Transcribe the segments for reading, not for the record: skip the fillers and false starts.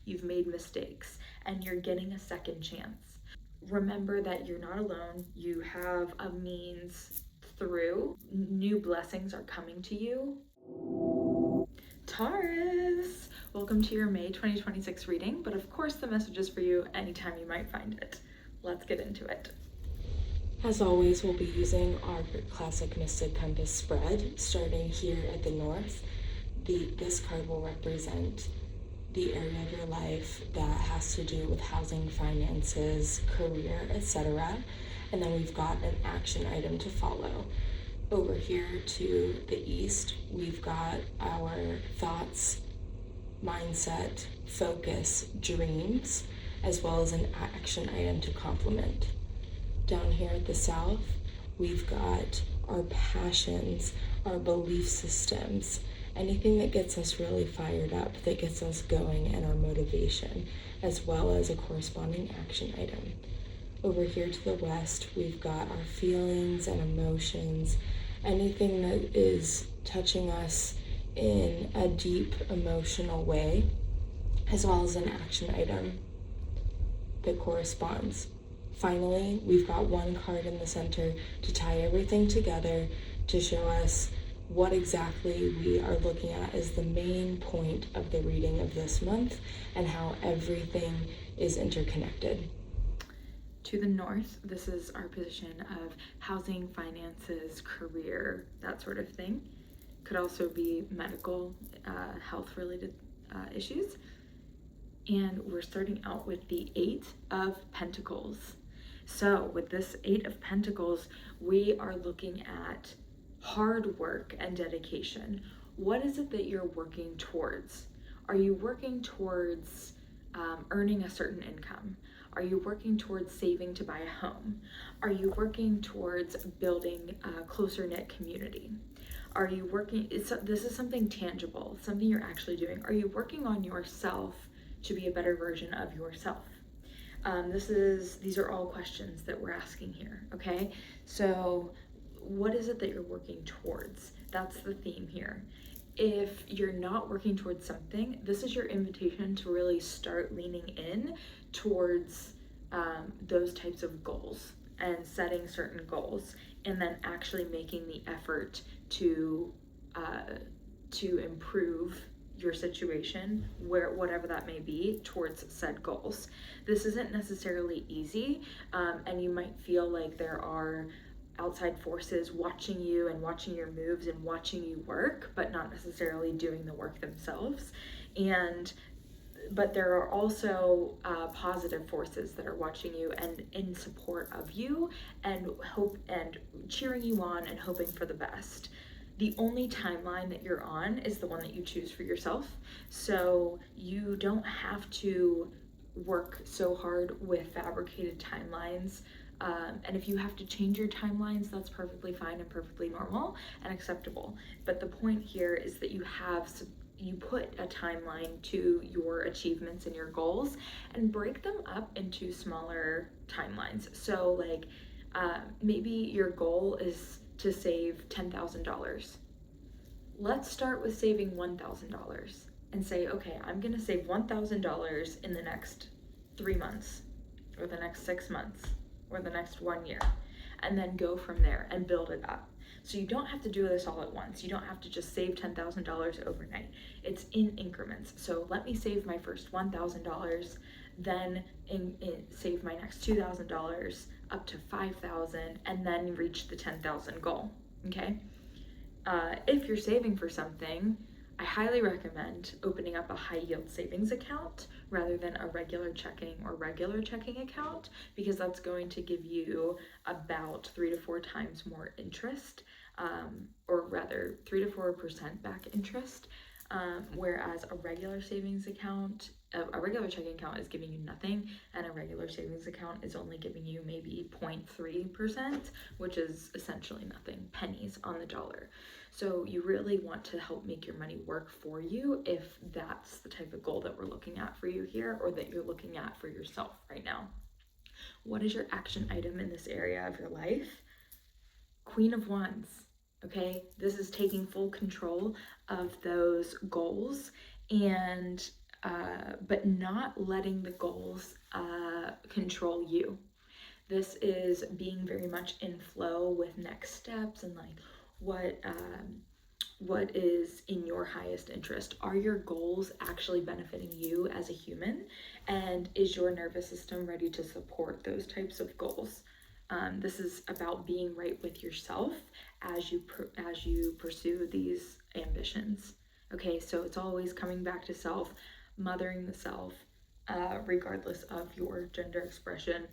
you've made mistakes, and you're getting a second chance. Remember that you're not alone. You have a means through. New blessings are coming to you. Taurus, welcome to your May 2026 reading, but of course the message is for you anytime you might find it. Let's get into it. As always, we'll be using our classic Mystic Compass spread, starting here at the north. This card will represent the area of your life that has to do with housing, finances, career, etc. And then we've got an action item to follow. Over here to the east, we've got our thoughts, mindset, focus, dreams, as well as an action item to complement. Down here at the south, we've got our passions, our belief systems, anything that gets us really fired up, that gets us going, and our motivation, as well as a corresponding action item. Over here to the west, we've got our feelings and emotions, anything that is touching us in a deep emotional way, as well as an action item that corresponds. Finally, we've got one card in the center to tie everything together to show us what exactly we are looking at as the main point of the reading of this month and how everything is interconnected. To the north, this is our position of housing, finances, career, that sort of thing. Could also be medical, health-related issues. And we're starting out with the Eight of Pentacles. So with this Eight of Pentacles, we are looking at hard work and dedication. What is it that you're working towards? Are you working towards earning a certain income? Are you working towards saving to buy a home? Are you working towards building a closer knit community? Are you working, this is something tangible, something you're actually doing. Are you working on yourself to be a better version of yourself? These are all questions that we're asking here, okay? So what is it that you're working towards? That's the theme here. If you're not working towards something, this is your invitation to really start leaning in towards those types of goals and setting certain goals, and then actually making the effort to improve your situation, whatever that may be, towards said goals. This isn't necessarily easy, and you might feel like there are outside forces watching you and watching your moves and watching you work, but not necessarily doing the work themselves. But there are also positive forces that are watching you and in support of you and hope and cheering you on and hoping for the best. The only timeline that you're on is the one that you choose for yourself. So you don't have to work so hard with fabricated timelines. And if you have to change your timelines, that's perfectly fine and perfectly normal and acceptable. But the point here is that you put a timeline to your achievements and your goals and break them up into smaller timelines. So like maybe your goal is to save $10,000. Let's start with saving $1,000 and say, okay, I'm gonna save $1,000 in the next 3 months or the next 6 months or the next 1 year, and then go from there and build it up. So you don't have to do this all at once. You don't have to just save $10,000 overnight. It's in increments. So let me save my first $1,000, then save my next $2,000 up to $5,000, and then reach the $10,000 goal, okay? If you're saving for something, I highly recommend opening up a high yield savings account rather than a regular checking account, because that's going to give you about 3 to 4 times more interest, or rather 3 to 4% back interest, whereas a regular savings account, a regular checking account is giving you nothing, and a regular savings account is only giving you maybe 0.3%, which is essentially nothing, pennies on the dollar. So you really want to help make your money work for you if that's the type of goal that we're looking at for you here, or that you're looking at for yourself right now. What is your action item in this area of your life? Queen of Wands, okay? This is taking full control of those goals and but not letting the goals control you. This is being very much in flow with next steps and like what is in your highest interest. Are your goals actually benefiting you as a human? And is your nervous system ready to support those types of goals? This is about being right with yourself as you pursue these ambitions. Okay, so it's always coming back to self, mothering the self, regardless of your gender expression.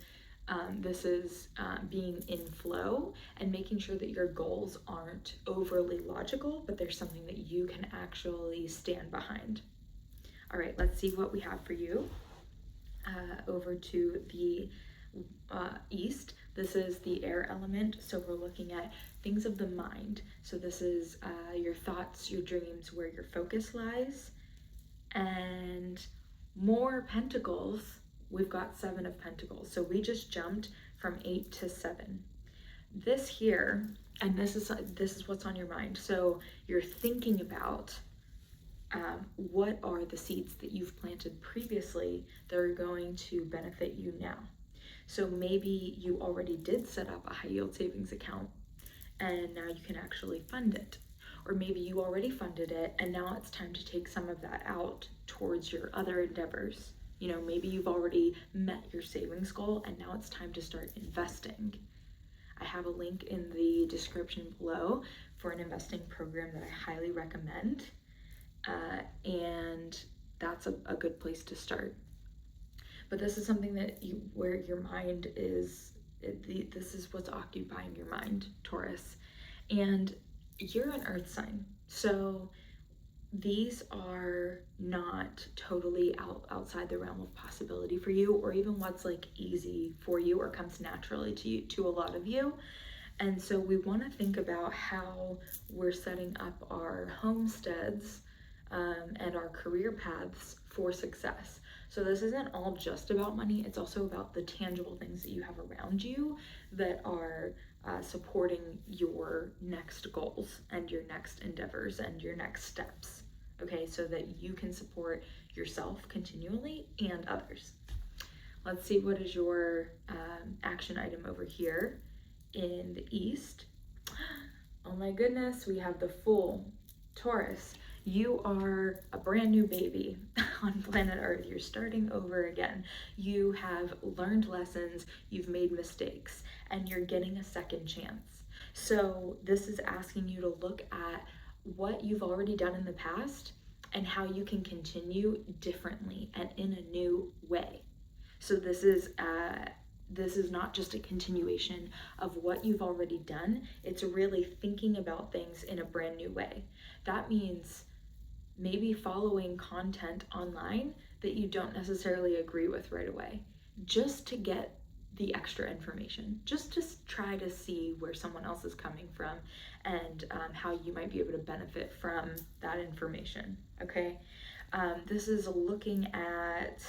This is being in flow and making sure that your goals aren't overly logical, but there's something that you can actually stand behind. All right, let's see what we have for you. Over to the east, this is the air element, so we're looking at things of the mind. So this is your thoughts, your dreams, where your focus lies. And more pentacles, we've got 7 of pentacles, so we just jumped from 8 to 7. This here, and this is what's on your mind, so you're thinking about what are the seeds that you've planted previously that are going to benefit you now. So maybe you already did set up a high yield savings account and now you can actually fund it. Or maybe you already funded it and now it's time to take some of that out towards your other endeavors. You know, maybe you've already met your savings goal and now it's time to start investing. I have a link in the description below for an investing program that I highly recommend. And that's a good place to start. But this is something that where your mind is, this is what's occupying your mind, Taurus. And you're an earth sign. So these are not totally outside the realm of possibility for you, or even what's like easy for you or comes naturally to a lot of you. And so we want to think about how we're setting up our homesteads and our career paths for success. So this isn't all just about money, it's also about the tangible things that you have around you that are supporting your next goals and your next endeavors and your next steps, okay, so that you can support yourself continually and others. Let's see, what is your action item over here in the east? Oh my goodness, we have the Fool. Taurus, you are a brand new baby on planet Earth. You're starting over again. You have learned lessons, you've made mistakes, and you're getting a second chance. So this is asking you to look at what you've already done in the past and how you can continue differently and in a new way. So this is not just a continuation of what you've already done. It's really thinking about things in a brand new way. That means maybe following content online that you don't necessarily agree with right away, just to get the extra information, just to try to see where someone else is coming from and how you might be able to benefit from that information, okay? This is looking at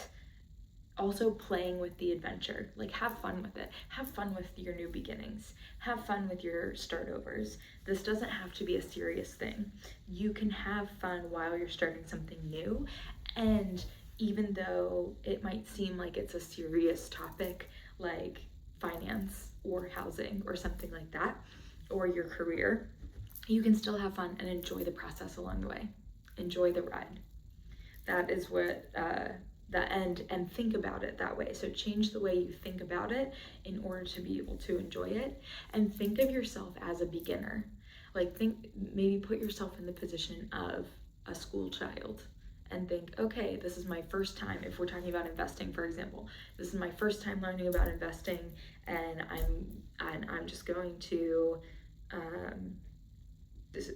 also playing with the adventure. Like, have fun with it. Have fun with your new beginnings. Have fun with your start overs. This doesn't have to be a serious thing. You can have fun while you're starting something new. And even though it might seem like it's a serious topic, like finance or housing or something like that, or your career, you can still have fun and enjoy the process along the way. Enjoy the ride. That is what the end, and think about it that way. So change the way you think about it in order to be able to enjoy it, and think of yourself as a beginner. Like, maybe put yourself in the position of a school child and think, okay, this is my first time. If we're talking about investing, for example, this is my first time learning about investing, and I'm just going to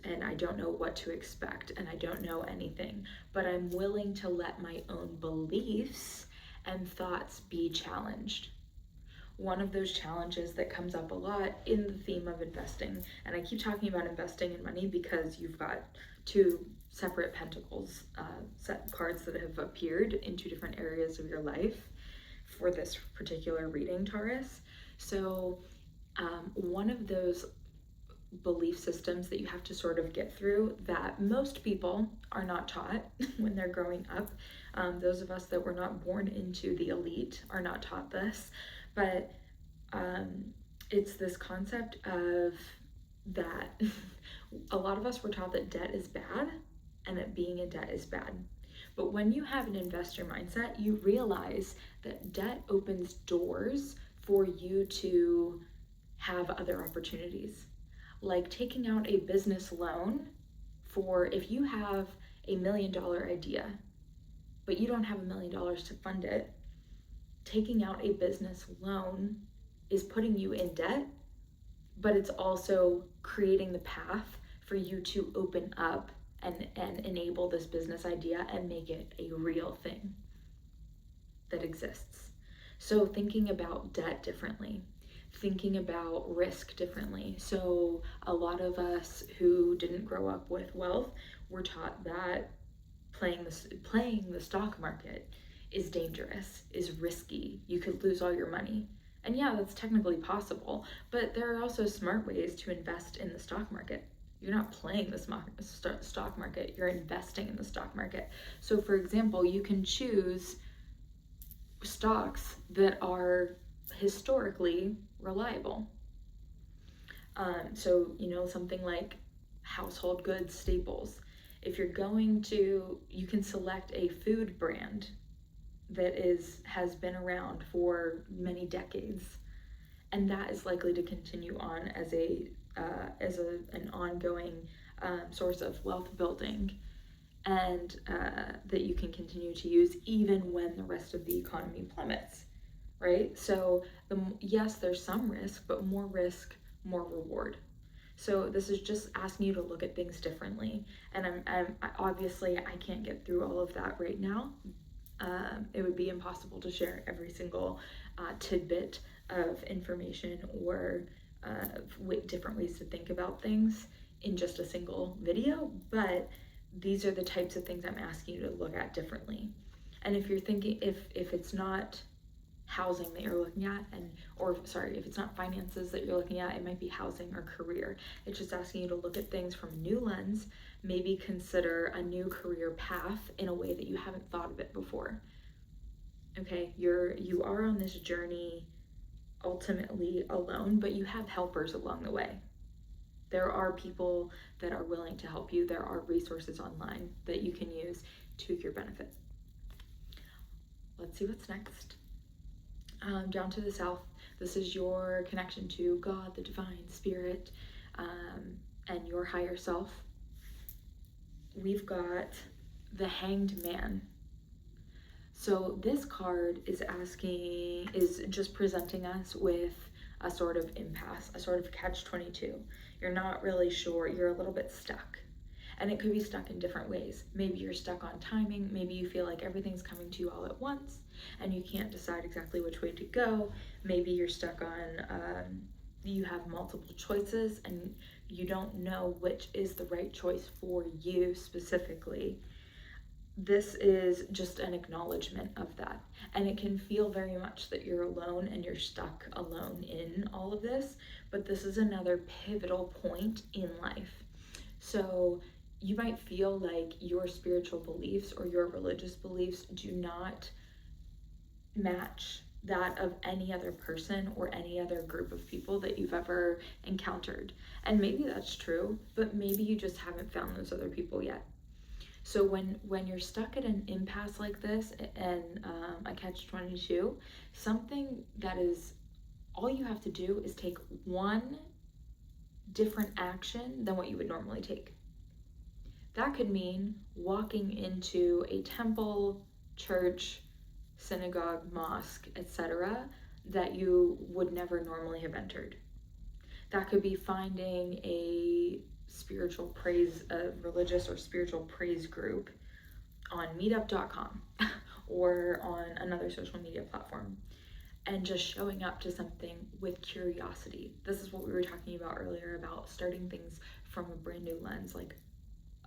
and I don't know what to expect, and I don't know anything, but I'm willing to let my own beliefs and thoughts be challenged. One of those challenges that comes up a lot in the theme of investing, and I keep talking about investing in money because you've got 2 separate pentacles set cards that have appeared in 2 different areas of your life for this particular reading, Taurus. So one of those belief systems that you have to sort of get through that most people are not taught when they're growing up Those of us that were not born into the elite are not taught this, but it's this concept of that a lot of us were taught that debt is bad and that being in debt is bad. But when you have an investor mindset, you realize that debt opens doors for you to have other opportunities. Like taking out a business loan for, if you have $1 million idea, but you don't have $1 million to fund it, taking out a business loan is putting you in debt, but it's also creating the path for you to open up and enable this business idea and make it a real thing that exists. So thinking about debt differently, thinking about risk differently. So a lot of us who didn't grow up with wealth were taught that playing the stock market is dangerous, is risky. You could lose all your money. And yeah, that's technically possible, but there are also smart ways to invest in the stock market. You're not playing the stock market, you're investing in the stock market. So for example, you can choose stocks that are historically reliable. So, something like household goods staples. If you're going to, you can select a food brand that has been around for many decades, and that is likely to continue on as an ongoing source of wealth building, and that you can continue to use even when the rest of the economy plummets, right? So yes, there's some risk, but more risk, more reward. So this is just asking you to look at things differently. And I'm obviously I can't get through all of that right now. It would be impossible to share every single tidbit of information or different ways to think about things in just a single video, but these are the types of things I'm asking you to look at differently. And if you're thinking, if it's not housing that you're looking at, if it's not finances that you're looking at, it might be housing or career. It's just asking you to look at things from a new lens, maybe consider a new career path in a way that you haven't thought of it before. Okay, you are on this journey ultimately alone, but you have helpers along the way. There are people that are willing to help you. There are resources online that you can use to your benefit. Let's see what's next. Down to the south, this is your connection to God, the divine spirit, and your higher self. We've got the Hanged Man. So this card is just presenting us with a sort of impasse, a sort of catch-22. You're not really sure, you're a little bit stuck. And it could be stuck in different ways. Maybe you're stuck on timing, maybe you feel like everything's coming to you all at once and you can't decide exactly which way to go. Maybe you're stuck on, you have multiple choices and you don't know which is the right choice for you specifically. This is just an acknowledgement of that. And it can feel very much that you're alone and you're stuck alone in all of this, but this is another pivotal point in life. So you might feel like your spiritual beliefs or your religious beliefs do not match that of any other person or any other group of people that you've ever encountered. And maybe that's true, but maybe you just haven't found those other people yet. So when you're stuck at an impasse like this and a catch-22, something that is, all you have to do is take one different action than what you would normally take. That could mean walking into a temple, church, synagogue, mosque, etc., that you would never normally have entered. That could be finding a spiritual praise, a religious or spiritual praise group on meetup.com or on another social media platform, and just showing up to something with curiosity. This is what we were talking about earlier, about starting things from a brand new lens, like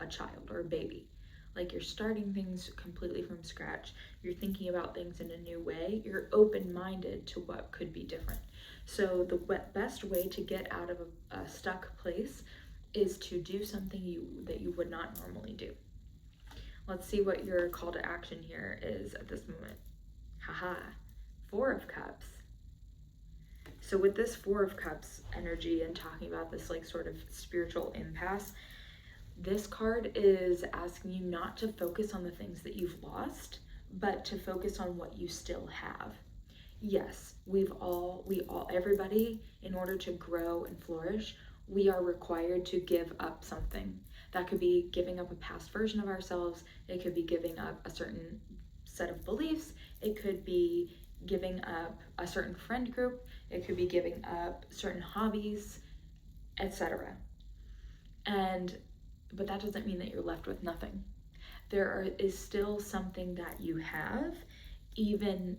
a child or a baby. Like you're starting things completely from scratch. You're thinking about things in a new way. You're open-minded to what could be different. So the best way to get out of a stuck place is to do something that you would not normally do. Let's see what your call to action here is at this moment. Haha, Four of Cups. So with this Four of Cups energy and talking about this like sort of spiritual impasse, this card is asking you not to focus on the things that you've lost, but to focus on what you still have. Yes, everybody, in order to grow and flourish, we are required to give up something. That could be giving up a past version of ourselves. It could be giving up a certain set of beliefs. It could be giving up a certain friend group. It could be giving up certain hobbies, etc. But that doesn't mean that you're left with nothing. Is still something that you have, even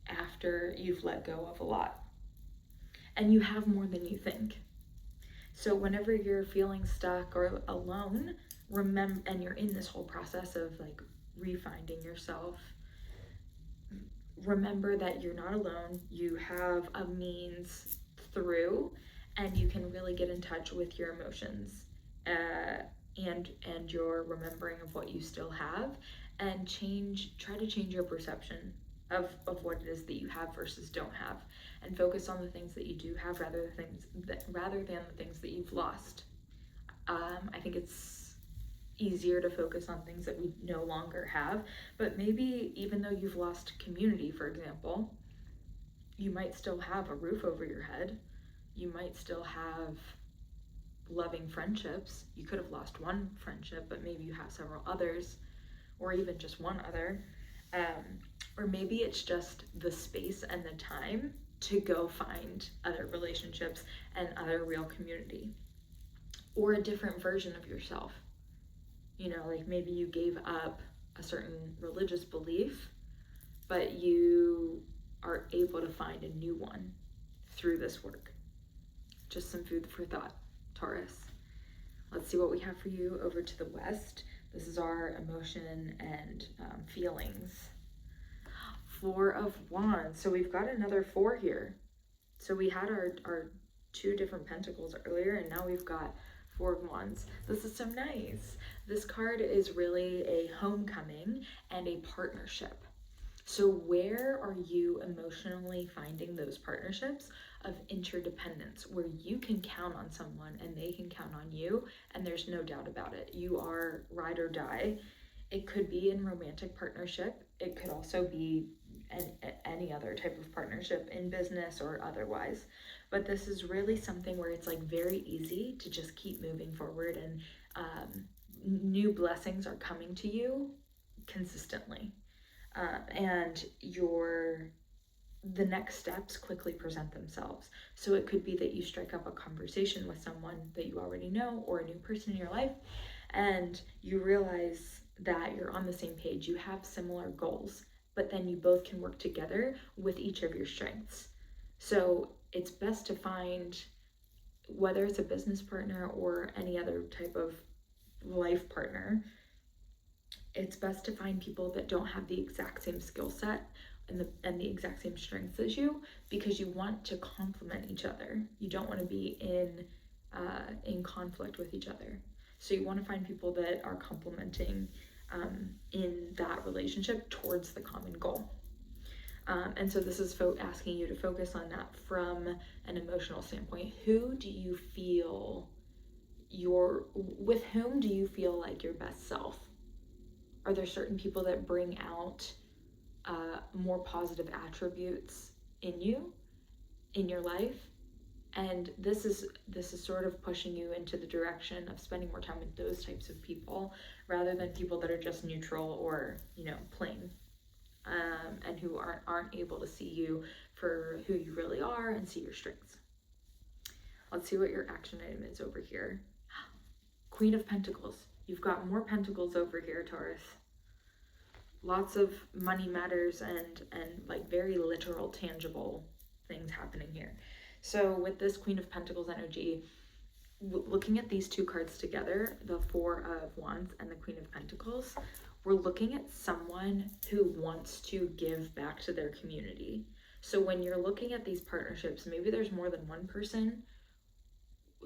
after you've let go of a lot. And you have more than you think. So whenever you're feeling stuck or alone, remember, and you're in this whole process of like refinding yourself, remember that you're not alone. You have a means through, and you can really get in touch with your emotions and your remembering of what you still have, and try to change your perception of what it is that you have versus don't have, and focus on the things that you do have rather than the things that you've lost. I think it's easier to focus on things that we no longer have, but maybe even though you've lost community, for example, you might still have a roof over your head. You might still have loving friendships. You could have lost one friendship, but maybe you have several others, or even just one other. Or maybe it's just the space and the time to go find other relationships and other real community, or a different version of yourself. Like maybe you gave up a certain religious belief, but you are able to find a new one through this work. Just some food for thought, Taurus. Let's see what we have for you over to the west. This is our emotion and feelings. Four of Wands. So we've got another four here. So we had our two different pentacles earlier, and now we've got Four of Wands. This is so nice. This card is really a homecoming and a partnership. So where are you emotionally finding those partnerships of interdependence where you can count on someone and they can count on you, and there's no doubt about it? You are ride or die. It could be in romantic partnership. It could also be any other type of partnership in business or otherwise. But this is really something where it's like very easy to just keep moving forward, and new blessings are coming to you consistently. And the next steps quickly present themselves. So it could be that you strike up a conversation with someone that you already know, or a new person in your life, and you realize that you're on the same page. You have similar goals, but then you both can work together with each of your strengths. So it's best to find, whether it's a business partner or any other type of life partner, it's best to find people that don't have the exact same skill set and the exact same strengths as you, because you want to complement each other. You don't want to be in conflict with each other. So you want to find people that are complementing in that relationship towards the common goal. And so this is asking you to focus on that from an emotional standpoint. With whom do you feel like your best self? Are there certain people that bring out more positive attributes in you, in your life? And this is sort of pushing you into the direction of spending more time with those types of people, rather than people that are just neutral or plain, and who aren't able to see you for who you really are and see your strengths. Let's see what your action item is over here. Queen of Pentacles. You've got more pentacles over here, Taurus. Lots of money matters and like very literal, tangible things happening here. So with this Queen of Pentacles energy, looking at these two cards together, the Four of Wands and the Queen of Pentacles, we're looking at someone who wants to give back to their community. So when you're looking at these partnerships, maybe there's more than one person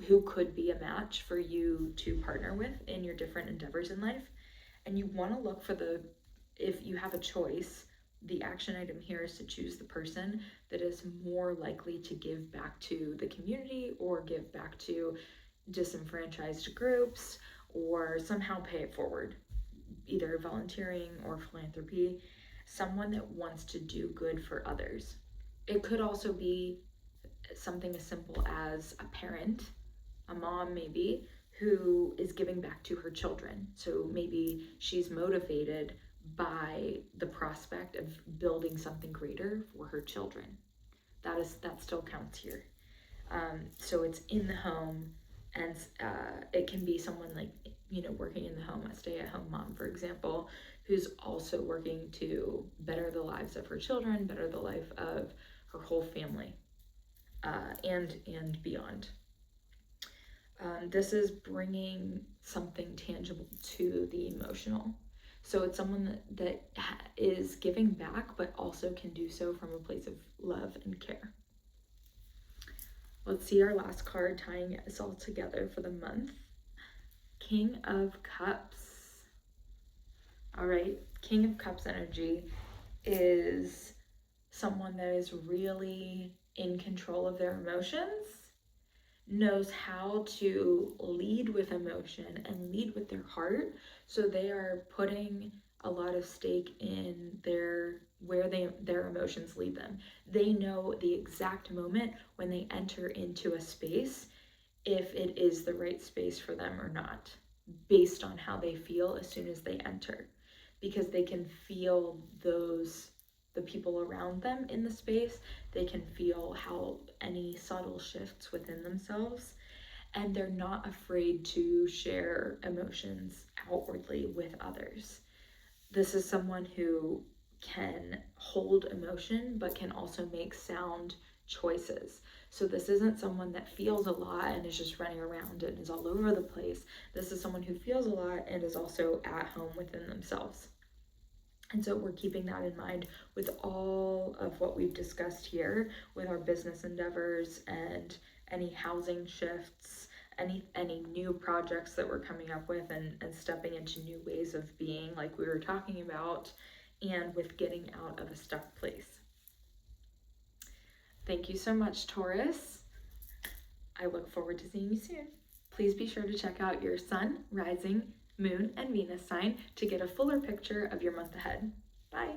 who could be a match for you to partner with in your different endeavors in life. And you want to look for if you have a choice, the action item here is to choose the person that is more likely to give back to the community or give back to disenfranchised groups or somehow pay it forward, either volunteering or philanthropy, someone that wants to do good for others. It could also be something as simple as a parent, a mom maybe, who is giving back to her children. So maybe she's motivated by the prospect of building something greater for her children. That still counts here. So it's in the home, and it can be someone like, working in the home, a stay-at-home mom, for example, who's also working to better the lives of her children, better the life of her whole family, and beyond. This is bringing something tangible to the emotional. So it's someone that is giving back, but also can do so from a place of love and care. Let's see our last card tying us all together for the month. King of Cups. All right, King of Cups energy is someone that is really in control of their emotions, knows how to lead with emotion and lead with their heart. So they are putting a lot of stake in their emotions lead them. They know the exact moment when they enter into a space, if it is the right space for them or not, based on how they feel as soon as they enter, because they can feel the people around them in the space. They can feel how any subtle shifts within themselves, and they're not afraid to share emotions outwardly with others. This is someone who can hold emotion but can also make sound choices. So this isn't someone that feels a lot and is just running around and is all over the place. This is someone who feels a lot and is also at home within themselves. And so we're keeping that in mind with all of what we've discussed here, with our business endeavors and any housing shifts, any new projects that we're coming up with, and stepping into new ways of being, like we were talking about, and with getting out of a stuck place. Thank you so much, Taurus. I look forward to seeing you soon. Please be sure to check out your sun, rising, moon, and Venus sign to get a fuller picture of your month ahead. Bye.